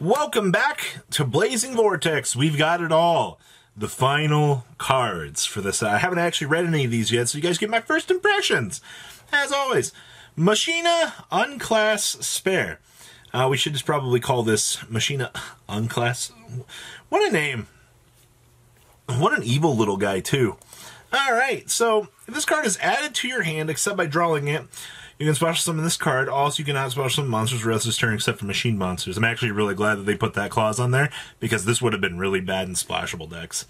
Welcome back to Blazing Vortex. We've got it all. The final cards for this. I haven't actually read any of these yet, so you guys get my first impressions. As always, Machina Unclass Spare. We should just probably call this Machina Unclass. What a name. What an evil little guy, too. Alright, so this card is added to your hand except by drawing it. You can special summon this card. Also, you cannot special summon monsters for the rest of this turn except for machine monsters. I'm actually really glad that they put that clause on there, because this would have been really bad in splashable decks.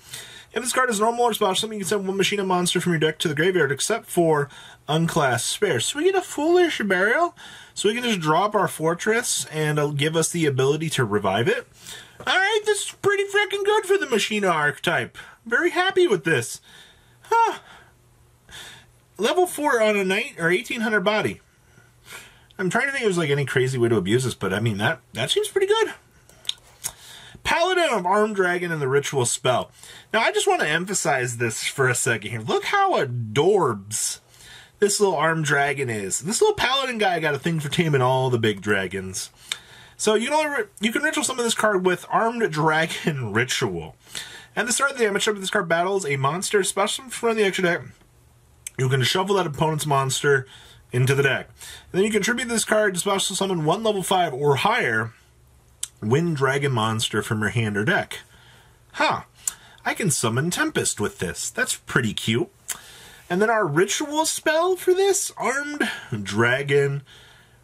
If this card is normal or special summon, you can send one machine monster from your deck to the graveyard except for Unclass Spare. So we get a Foolish Burial, so we can just drop our fortress and it'll give us the ability to revive it. Alright, this is pretty freaking good for the Machina archetype. Very happy with this. Huh. Level 4 on a knight or 1800 body. I'm trying to think if there's like any crazy way to abuse this, but I mean that seems pretty good. Paladin of Armed Dragon and the Ritual Spell. Now I just want to emphasize this for a second here. Look how adorbs this little Armed Dragon is. This little Paladin guy got a thing for taming all the big dragons. So you can ritual summon this card with Armed Dragon Ritual. At the start of the damage step of this card battles a monster special from the extra deck. You can shuffle that opponent's monster into the deck. And then you contribute this card to special summon one level 5 or higher Wind Dragon monster from your hand or deck. Huh. I can summon Tempest with this. That's pretty cute. And then our ritual spell for this, Armed Dragon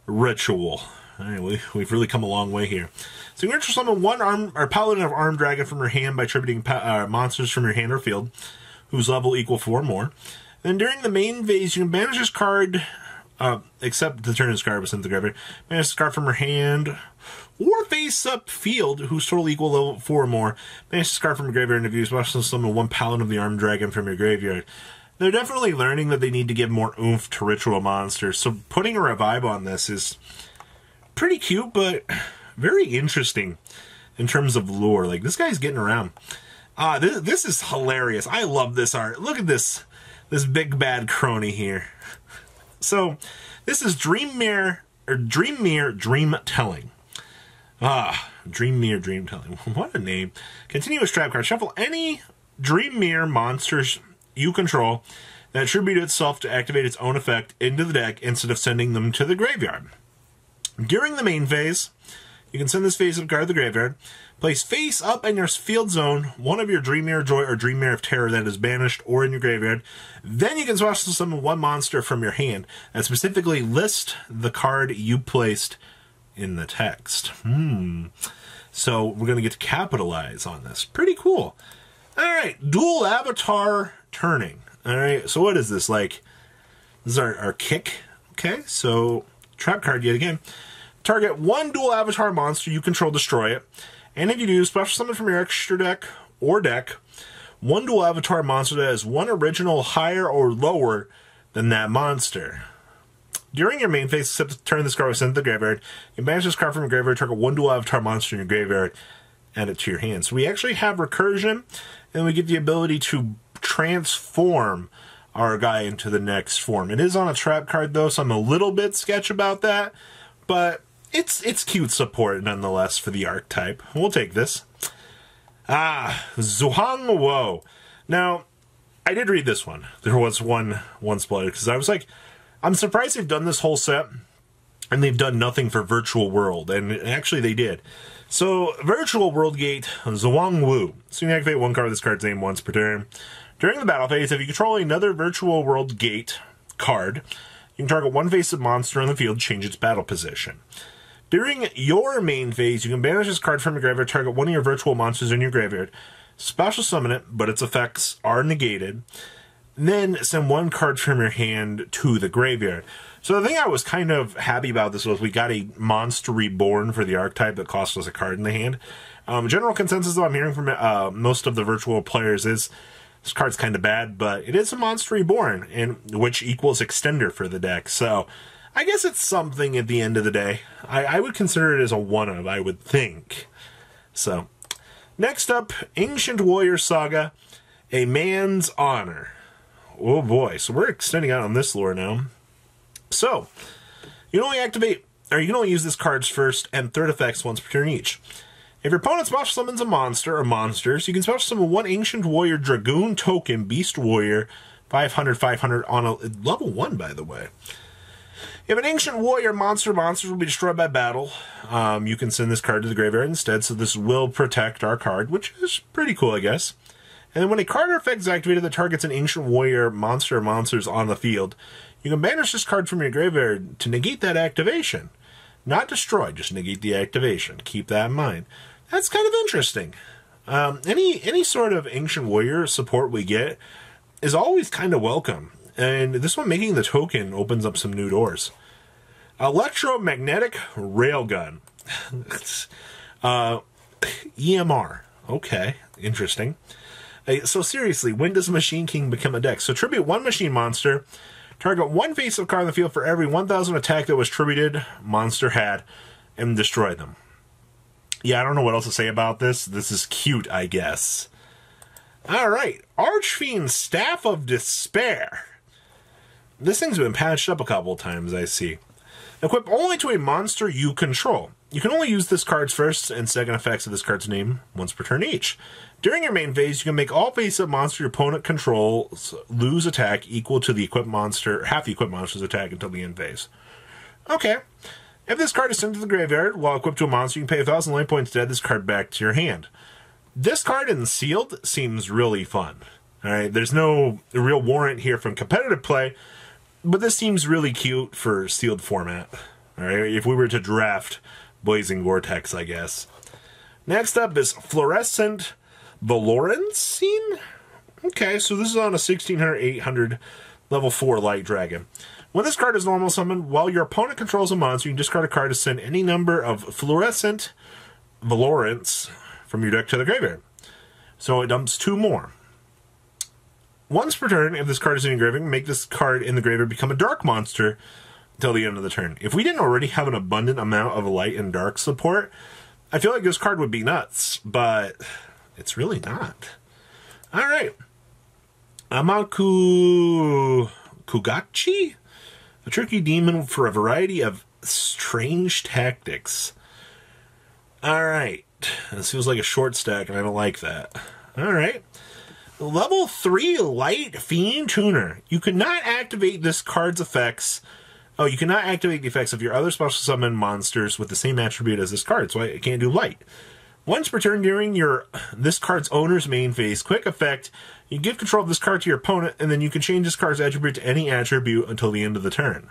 Ritual. Alright, we've really come a long way here. So you can ritual summon one Paladin of Armed Dragon from your hand by attributing monsters from your hand or field, whose level equal 4 or more. Then during the main phase, you can banish this card, except the turn this card was sent to the graveyard. Banish this card from your hand, or face-up field, whose total equal level 4 or more. Banish this card from your graveyard, and if you special summon one Paladin of the Armed Dragon from your graveyard. They're definitely learning that they need to give more oomph to ritual monsters, so putting a revive on this is pretty cute, but very interesting in terms of lore. Like, this guy's getting around. This is hilarious. I love this art. Look at this big bad crony here. So, this is Dream Mirror Dream Telling. Dream Mirror Dream Telling. What a name. Continuous trap card. Shuffle any Dream Mirror monsters you control that attribute itself to activate its own effect into the deck instead of sending them to the graveyard. During the main phase, you can send this face-up card to the graveyard. Place face up in your field zone one of your Dream Mirror Joy or Dream Mirror of Terror that is banished or in your graveyard. Then you can special summon one monster from your hand and specifically list the card you placed in the text. So we're going to get to capitalize on this. Pretty cool. Alright, dual avatar turning. Alright, so what is this? Like, this is our kick. Okay, so trap card yet again. Target one dual avatar monster you control, destroy it. And if you do, special summon from your extra deck or deck one dual avatar monster that has one original higher or lower than that monster. During your main phase, except to turn this card was sent to the graveyard, you banish this card from your graveyard, target one dual avatar monster in your graveyard, add it to your hand. So we actually have recursion, and we get the ability to transform our guy into the next form. It is on a trap card though, so I'm a little bit sketch about that, but it's cute support nonetheless for the archetype. We'll take this. Zhuang Wo. Now, I did read this one. There was one spoiler, because I was like, I'm surprised they've done this whole set, and they've done nothing for Virtual World, and actually they did. So, Virtual World Gate, Zhuang Wu. So you can activate one card with this card's name once per turn. During the battle phase, if you control another Virtual World Gate card, you can target one face-up monster on the field, change its battle position. During your main phase, you can banish this card from your graveyard, target one of your virtual monsters in your graveyard, special summon it, but its effects are negated, then send one card from your hand to the graveyard. So the thing I was kind of happy about this was we got a Monster Reborn for the archetype that cost us a card in the hand. General consensus, though, I'm hearing from most of the virtual players is this card's kind of bad, but it is a Monster Reborn, and which equals Extender for the deck. So I guess it's something at the end of the day. I would consider it as a one-of, I would think. So, next up, Ancient Warrior Saga, A Man's Honor. Oh boy, so we're extending out on this lore now. So, you can only you can only use this card's first and third effects once per turn each. If your opponent special summons a monster or monsters, you can special summon one Ancient Warrior Dragoon token Beast Warrior 500/500 on a level 1, by the way. If an Ancient Warrior monsters will be destroyed by battle, you can send this card to the graveyard instead, so this will protect our card, which is pretty cool, I guess. And then when a card or effect is activated that targets an Ancient Warrior monster or monsters on the field, you can banish this card from your graveyard to negate that activation. Not destroy, just negate the activation. Keep that in mind. That's kind of interesting. Any sort of Ancient Warrior support we get is always kind of welcome. And this one, making the token, opens up some new doors. Electromagnetic Railgun. EMR. Okay, interesting. So seriously, when does Machine King become a deck? So tribute one machine monster. Target one face-up card on the field for every 1,000 attack that was tributed monster had, and destroy them. Yeah, I don't know what else to say about this. This is cute, I guess. Alright, Archfiend's Staff of Despair. This thing's been patched up a couple of times, I see. Equip only to a monster you control. You can only use this card's first and second effects of this card's name once per turn each. During your main phase, you can make all face-up monster your opponent controls lose attack equal to the equipped monster, half the equipped monster's attack until the end phase. Okay. If this card is sent to the graveyard while equipped to a monster, you can pay 1,000 life points to add this card back to your hand. This card in Sealed seems really fun. Alright, there's no real warrant here from competitive play, but this seems really cute for Sealed format. Alright, if we were to draft Blazing Vortex, I guess. Next up is Fluorescent Valorancine? Okay, so this is on a 1600-800 level 4 Light Dragon. When this card is normal summoned, while your opponent controls a monster, you can discard a card to send any number of Fluorescent Valorants from your deck to the graveyard. So it dumps 2 more. Once per turn, if this card is in your graveyard, make this card in the graveyard become a dark monster until the end of the turn. If we didn't already have an abundant amount of light and dark support, I feel like this card would be nuts, but it's really not. Alright. Amaku Kugachi? A tricky demon for a variety of strange tactics. Alright. This feels like a short stack, and I don't like that. Alright. Level 3 Light Fiend Tuner. You cannot activate this card's effects. Oh, you cannot activate the effects of your other special summon monsters with the same attribute as this card, so I can't do light. Once per turn during this card's owner's main phase, quick effect, you give control of this card to your opponent, and then you can change this card's attribute to any attribute until the end of the turn.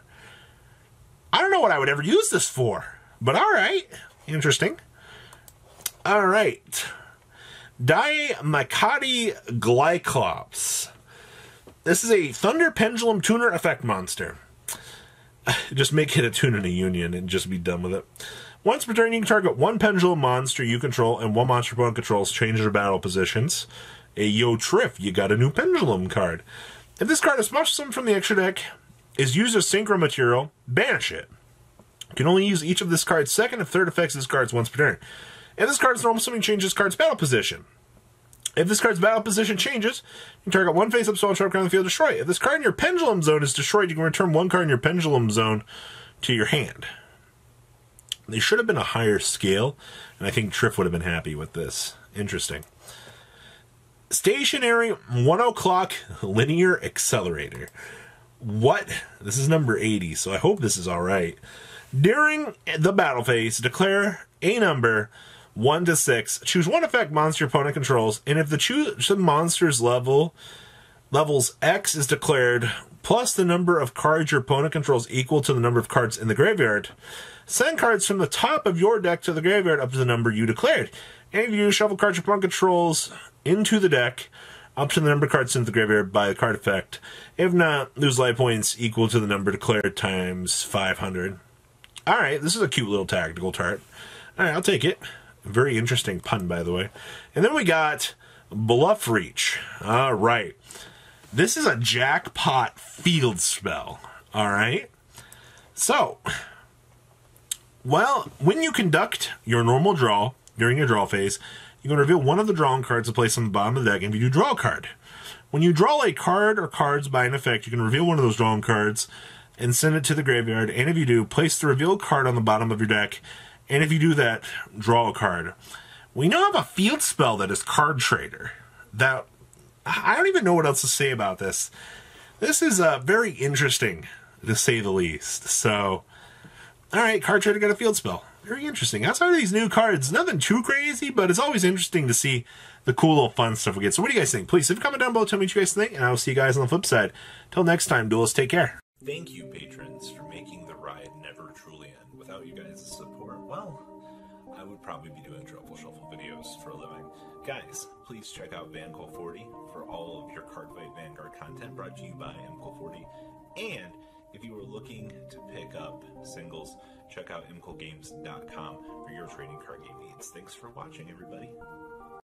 I don't know what I would ever use this for, but alright. Interesting. Alright. Makati Glyclops. This is a Thunder Pendulum Tuner effect monster. Just make it a tune in a union and just be done with it. Once per turn, you can target one pendulum monster you control and one monster opponent controls, change their battle positions. Yo Triff, you got a new pendulum card. If this card is special summoned from the extra deck, is used as synchro material, banish it. You can only use each of this card's second and third effects of this card's once per turn. If this card's normal summon, change this card's battle position. If this card's battle position changes, you can target one face-up spell trap card on the field, destroy it. If this card in your pendulum zone is destroyed, you can return one card in your pendulum zone to your hand. They should have been a higher scale, and I think Triff would have been happy with this. Interesting. Stationary 1 o'clock linear accelerator. What? This is number 80, so I hope this is alright. During the battle phase, declare a number 1 to 6. Choose one effect monster your opponent controls, and if the chosen monster's levels X is declared, plus the number of cards your opponent controls equal to the number of cards in the graveyard, send cards from the top of your deck to the graveyard up to the number you declared. And if you shuffle cards your opponent controls into the deck up to the number of cards sent to the graveyard by the card effect. If not, lose life points equal to the number declared times 500. Alright, this is a cute little tactical chart. Alright, I'll take it. Very interesting pun, by the way. And then we got Bluff Reach. Alright. This is a jackpot field spell. Alright. So, well, when you conduct your normal draw during your draw phase, you can reveal one of the drawn cards to place on the bottom of the deck, and if you do draw a card. When you draw a card or cards by an effect, you can reveal one of those drawn cards and send it to the graveyard. And if you do, place the revealed card on the bottom of your deck. And if you do that, draw a card. We now have a field spell that is Card Trader. That, I don't even know what else to say about this. This is very interesting, to say the least. So, alright, Card Trader got a field spell. Very interesting. Outside of these new cards, nothing too crazy, but it's always interesting to see the cool little fun stuff we get. So what do you guys think? Please leave a comment down below, tell me what you guys think, and I will see you guys on the flip side. Till next time, duelists, take care. Thank you, patrons, for making the ride never truly end. Without you guys' support, well, I would probably be doing Truffle Shuffle videos for a living. Guys, please check out VanCool40 for all of your Cardfight Vanguard content brought to you by MCool40. And if you are looking to pick up singles, check out mcoolgames.com for your trading card game needs. Thanks for watching, everybody.